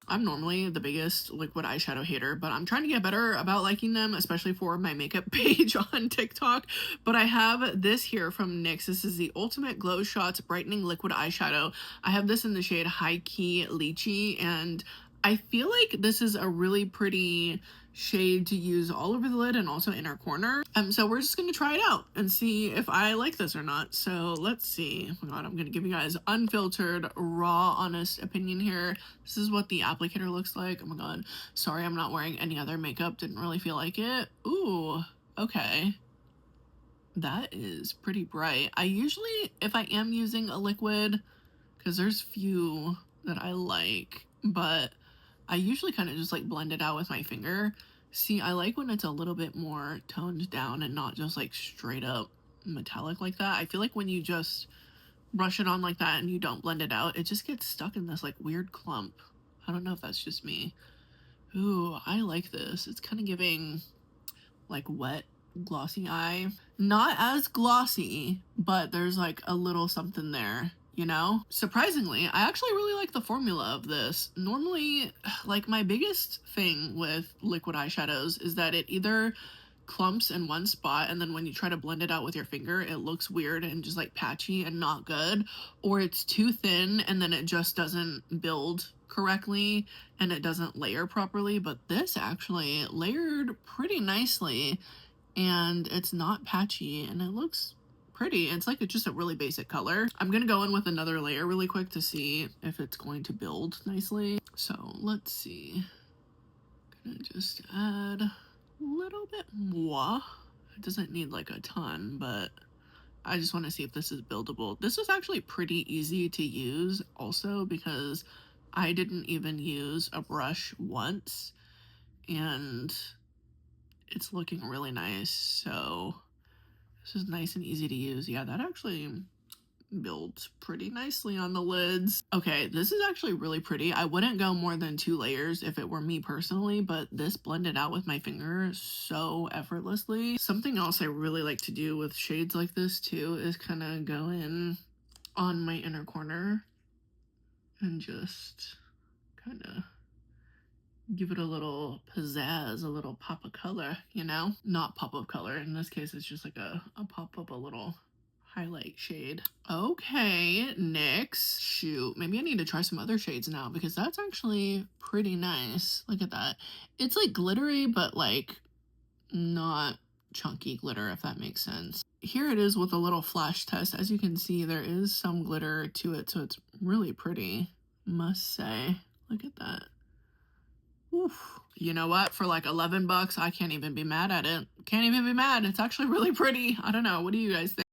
I'm normally the biggest liquid eyeshadow hater, but I'm trying to get better about liking them, especially for my makeup page on TikTok. But I have this here from NYX. This is the Ultimate Glow Shots Brightening Liquid Eyeshadow. I have this in the shade High Key Lychee, and I feel like this is a really pretty shade to use all over the lid and also inner corner. So we're just gonna try it out and see if I like this or not. So let's see. Oh my god, I'm gonna give you guys unfiltered, raw, honest opinion here. This is what the applicator looks like. Oh my god. Sorry, I'm not wearing any other makeup. Didn't really feel like it. Ooh, okay. That is pretty bright. I usually, if I am using a liquid, because there's few that I like, but I usually kind of just like blend it out with my finger. See, I like when it's a little bit more toned down and not just like straight up metallic like that. I feel like when you just brush it on like that and you don't blend it out, it just gets stuck in this like weird clump. I don't know if that's just me. Ooh, I like this. It's kind of giving like wet, glossy eye. Not as glossy, but there's like a little something there, you know? Surprisingly, I actually really like the formula of this. Normally, like my biggest thing with liquid eyeshadows is that it either clumps in one spot and then when you try to blend it out with your finger, it looks weird and just like patchy and not good, or it's too thin and then it just doesn't build correctly and it doesn't layer properly. But this actually layered pretty nicely and it's not patchy and it looks pretty. It's like it's just a really basic color. I'm gonna go in with another layer really quick to see if it's going to build nicely. So let's see. Gonna just add a little bit more. It doesn't need like a ton, but I just want to see if this is buildable. This is actually pretty easy to use also because I didn't even use a brush once and it's looking really nice. So this is nice and easy to use. Yeah, that actually builds pretty nicely on the lids. Okay, this is actually really pretty. I wouldn't go more than 2 layers if it were me personally, but this blended out with my finger so effortlessly. Something else I really like to do with shades like this too is kind of go in on my inner corner and just kind of give it a little pizzazz, a little pop of color, you know? Not pop of color. In this case, it's just like a pop of a little highlight shade. Okay, NYX. Shoot, maybe I need to try some other shades now because that's actually pretty nice. Look at that. It's like glittery, but like not chunky glitter, if that makes sense. Here it is with a little flash test. As you can see, there is some glitter to it, so it's really pretty, must say. Look at that. Oof. You know what? For like 11 bucks, I can't even be mad at it. Can't even be mad. It's actually really pretty. I don't know. What do you guys think?